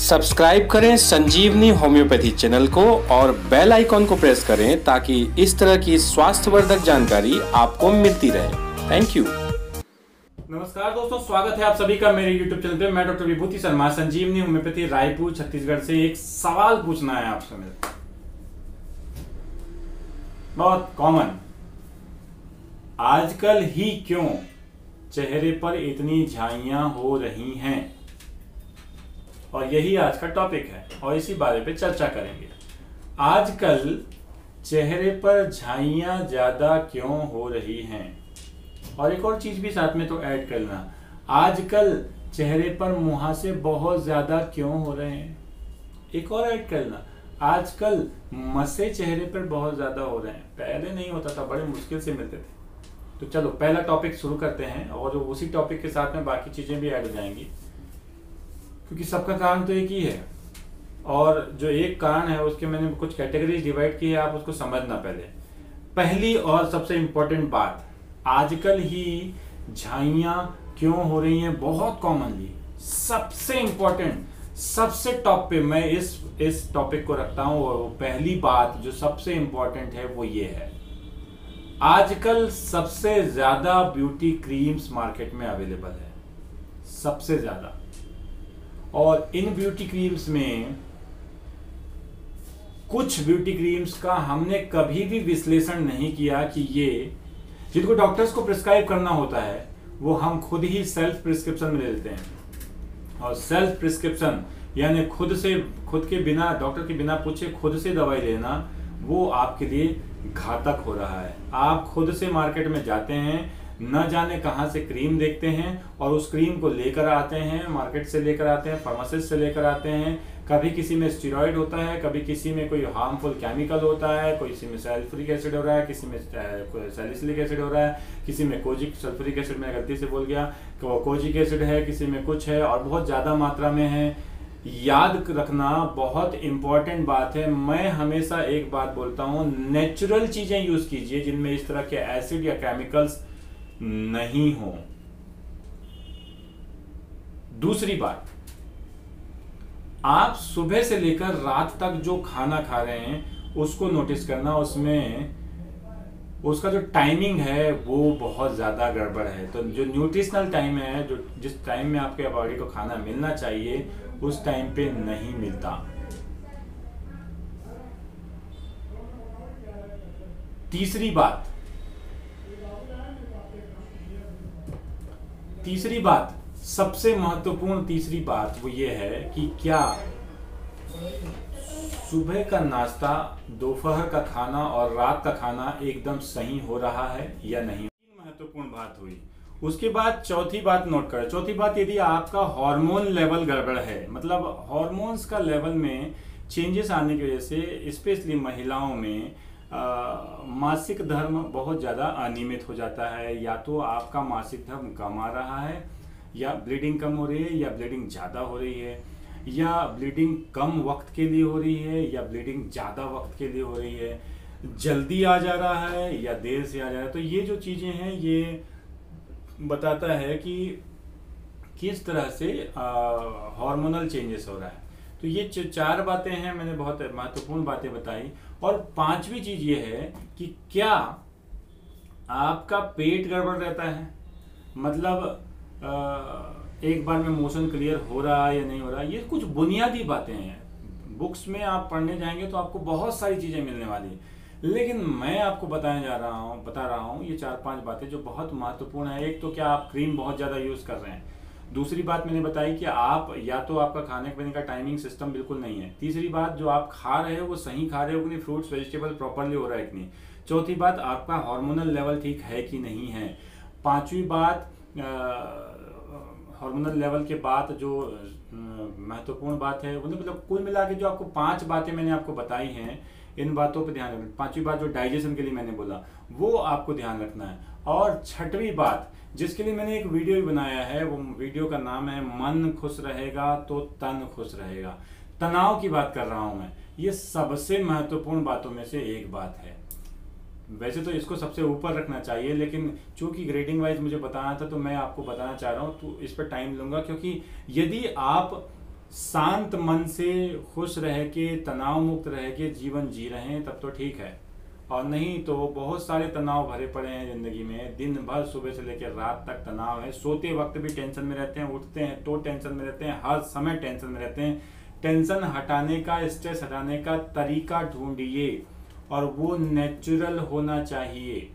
Subscribe करें संजीवनी homeopathy channel को और बेल आइकॉन को प्रेस करें ताकि इस तरह की स्वास्थ्यवर्धक जानकारी आपको मिलती रहे। Thank you. नमस्कार दोस्तों, स्वागत है आप सभी का मेरे YouTube चैनल पे। मैं डॉक्टर विभूति शर्मा, संजीवनी होम्योपैथी, रायपुर, छत्तीसगढ़ से। एक सवाल पूछना है आपसे मेरे, बहुत कॉमन। आजकल ही क्यों चेहरे पर इतनी झाइयां हो रही हैं? और यही आज का टॉपिक है और इसी बारे पे चर्चा करेंगे। आजकल चेहरे पर झाइयां ज्यादा क्यों हो रही हैं? और एक और चीज भी साथ में तो ऐड करना, आजकल चेहरे पर मुहासे बहुत ज्यादा क्यों हो रहे हैं? एक और ऐड करना, आजकल मसे चेहरे पर बहुत ज्यादा हो रहे हैं। पहले नहीं होता था, बड़े मुश्किल से मिलते थे। तो चलो पहला टॉपिक शुरू करते हैं और उसी टॉपिक के साथ में बाकी चीजें भी ऐड हो जाएंगी, क्योंकि सबका कारण तो एक ही है। और जो एक कारण है उसके मैंने कुछ कैटेगरीज डिवाइड की है, आप उसको समझना। पहली और सबसे इंपॉर्टेंट बात, आजकल ही झाइयां क्यों हो रही हैं? बहुत कॉमनली सबसे इंपॉर्टेंट, सबसे टॉप पे मैं इस टॉपिक को रखता हूं। और पहली बात जो सबसे इंपॉर्टेंट है वो ये है, आजकल सबसे ज्यादा ब्यूटी क्रीम्स मार्केट में अवेलेबल है, सबसे ज्यादा। और इन ब्यूटी क्रीम्स में कुछ ब्यूटी क्रीम्स का हमने कभी भी विश्लेषण नहीं किया कि ये जिनको डॉक्टर्स को प्रिस्क्राइब करना होता है वो हम खुद ही सेल्फ प्रिस्क्रिप्शन में ले लेते हैं। और सेल्फ प्रिस्क्रिप्शन यानी खुद के बिना, डॉक्टर के बिना पूछे खुद से दवाई लेना, वो आपके लिए घातक हो रहा है। आप खुद से मार्केट में जाते हैं, न जाने कहां से क्रीम देखते हैं और उस क्रीम को लेकर आते हैं, मार्केट से लेकर आते हैं, फार्मासिस्ट से लेकर आते हैं। कभी किसी में स्टेरॉइड होता है, कभी किसी में कोई हार्मफुल केमिकल होता है, किसी में सल्फ्यूरिक एसिड हो रहा है, किसी में सैलिसिलिक एसिड हो रहा है, किसी में कोजिक, सल्फ्यूरिक एसिड मैं गलती से बोल गया, कोजिक एसिड है, किसी में कुछ है और बहुत ज्यादा मात्रा में है। याद रखना बहुत इंपॉर्टेंट बात है। मैं हमेशा एक बात बोलता हूं, नेचुरल चीजें यूज कीजिए जिनमें इस तरह के एसिड या केमिकल्स नहीं हो। दूसरी बात, आप सुबह से लेकर रात तक जो खाना खा रहे हैं उसको नोटिस करना, उसमें उसका जो टाइमिंग है वो बहुत ज्यादा गड़बड़ है। तो जो न्यूट्रिशनल टाइम है, जो जिस टाइम में आपके बॉडी को खाना मिलना चाहिए उस टाइम पे नहीं मिलता। तीसरी बात, सबसे महत्वपूर्ण तीसरी बात वो ये है कि क्या सुबह का नाश्ता, दोपहर का खाना और रात का खाना एकदम सही हो रहा है या नहीं? महत्वपूर्ण बात हुई। उसके बाद चौथी बात नोट करें। चौथी बात, यदि आपका हार्मोन लेवल गड़बड़ है, मतलब हार्मोन्स का लेवल में चेंजेस आने की वजह से स्पेशली महिलाओं में मासिक धर्म बहुत ज़्यादा अनियमित हो जाता है। या तो आपका मासिक धर्म कम आ रहा है, या ब्लीडिंग कम हो रही है, या ब्लीडिंग ज़्यादा हो रही है, या ब्लीडिंग कम वक्त के लिए हो रही है, या ब्लीडिंग ज़्यादा वक्त के लिए हो रही है, जल्दी आ जा रहा है या देर से आ जा रहा है। तो ये जो चीज़ें हैं ये बताता है कि किस तरह से हार्मोनल चेंजेस हो रहा है। तो ये चार बातें हैं, मैंने बहुत महत्वपूर्ण बातें बताई। और पांचवी चीज ये है कि क्या आपका पेट गड़बड़ रहता है, मतलब एक बार में मोशन क्लियर हो रहा है या नहीं हो रहा है। ये कुछ बुनियादी बातें हैं, बुक्स में आप पढ़ने जाएंगे तो आपको बहुत सारी चीजें मिलने वाली है, लेकिन मैं आपको बता रहा हूँ ये 4-5 बातें जो बहुत महत्वपूर्ण है। एक तो क्या आप क्रीम बहुत ज्यादा यूज कर रहे हैं। दूसरी बात मैंने बताई कि आप या तो आपका खाने पीने का टाइमिंग सिस्टम बिल्कुल नहीं है। तीसरी बात, जो आप खा रहे हो वो सही खा रहे हो कि नहीं, फ्रूट्स वेजिटेबल प्रॉपरली हो रहा है कि नहीं। चौथी बात, आपका हार्मोनल लेवल ठीक है कि नहीं है। पांचवी बात, हार्मोनल लेवल के बाद जो महत्वपूर्ण बात है, मतलब कुल मिला के जो आपको 5 बातें मैंने आपको बताई हैं, इन बातों पर ध्यान रखना। पांचवी बात जो डाइजेशन के लिए मैंने बोला वो आपको ध्यान रखना है। और छठवीं बात, जिसके लिए मैंने एक वीडियो भी बनाया है, वो वीडियो का नाम है मन खुश रहेगा तो तन खुश रहेगा। तनाव की बात कर रहा हूं मैं। ये सबसे महत्वपूर्ण बातों में से एक बात है। वैसे तो इसको सबसे ऊपर रखना चाहिए, लेकिन चूंकि ग्रेडिंग वाइज मुझे बताना था तो मैं आपको बताना चाह रहा हूँ, तो इस पर टाइम लूंगा। क्योंकि यदि आप शांत मन से खुश रह के, तनाव मुक्त रह के जीवन जी रहे हैं तब तो ठीक है, और नहीं तो बहुत सारे तनाव भरे पड़े हैं ज़िंदगी में। दिन भर सुबह से लेकर रात तक तनाव है, सोते वक्त भी टेंशन में रहते हैं, उठते हैं तो टेंशन में रहते हैं, हर समय टेंशन में रहते हैं। टेंशन हटाने का, स्ट्रेस हटाने का तरीका ढूंढिए, और वो नेचुरल होना चाहिए।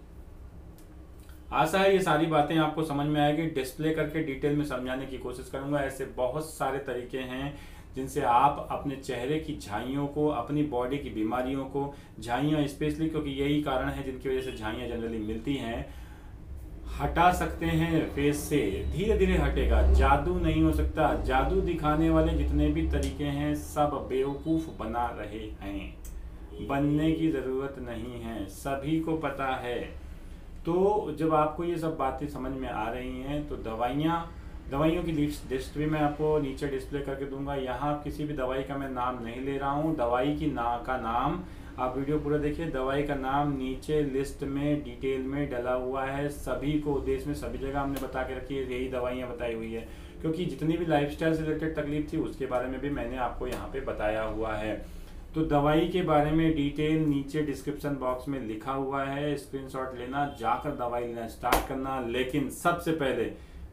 आशा है ये सारी बातें आपको समझ में आएगी। डिस्प्ले करके डिटेल में समझाने की कोशिश करूंगा। ऐसे बहुत सारे तरीके हैं जिनसे आप अपने चेहरे की झाइयों को, अपनी बॉडी की बीमारियों को, झाइयाँ स्पेशली क्योंकि यही कारण है जिनकी वजह से झाइयाँ जनरली मिलती हैं, हटा सकते हैं फेस से। धीरे धीरे हटेगा, जादू नहीं हो सकता। जादू दिखाने वाले जितने भी तरीके हैं सब बेवकूफ़ बना रहे हैं, बनने की ज़रूरत नहीं है, सभी को पता है। तो जब आपको ये सब बातें समझ में आ रही हैं तो दवाइयों की लिस्ट भी मैं आपको नीचे डिस्प्ले करके दूंगा। यहाँ किसी भी दवाई का मैं नाम नहीं ले रहा हूँ। दवाई का नाम आप वीडियो पूरा देखिए। दवाई का नाम नीचे लिस्ट में डिटेल में डला हुआ है। सभी को, देश में सभी जगह हमने बता के रखी है, यही दवाइयाँ बताई हुई है, क्योंकि जितनी भी लाइफस्टाइल से रिलेटेड तकलीफ थी उसके बारे में भी मैंने आपको यहाँ पे बताया हुआ है। तो दवाई के बारे में डिटेल नीचे डिस्क्रिप्शन बॉक्स में लिखा हुआ है, स्क्रीनशॉट लेना, जाकर दवाई लेना स्टार्ट करना। लेकिन सबसे पहले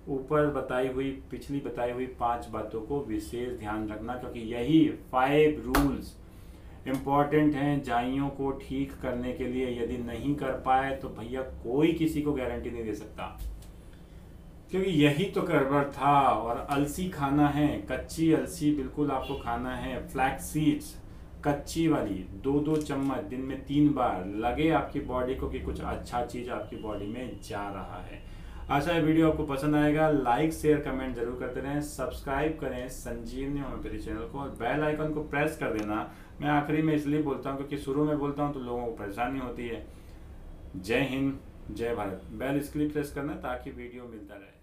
ऊपर पिछली बताई हुई 5 बातों को विशेष ध्यान रखना, क्योंकि यही 5 रूल्स इम्पॉर्टेंट हैं झाइयों को ठीक करने के लिए। यदि नहीं कर पाए तो भैया कोई किसी को गारंटी नहीं दे सकता, क्योंकि यही तो गड़बड़ था। और अलसी खाना है, कच्ची अलसी बिल्कुल आपको खाना है। फ्लैक्स सीड्स कच्ची वाली 2-2 चम्मच दिन में 3 बार, लगे आपकी बॉडी को कि कुछ अच्छा चीज आपकी बॉडी में जा रहा है। आशा है वीडियो आपको पसंद आएगा। लाइक शेयर कमेंट जरूर करते रहें, सब्सक्राइब करें संजीवनी होम्योपैथी चैनल को, और बेल आइकन को प्रेस कर देना। मैं आखिरी में इसलिए बोलता हूँ क्योंकि शुरू में बोलता हूँ तो लोगों को परेशानी होती है। जय हिंद, जय भारत। बेल इसलिए प्रेस करना ताकि वीडियो मिलता रहे।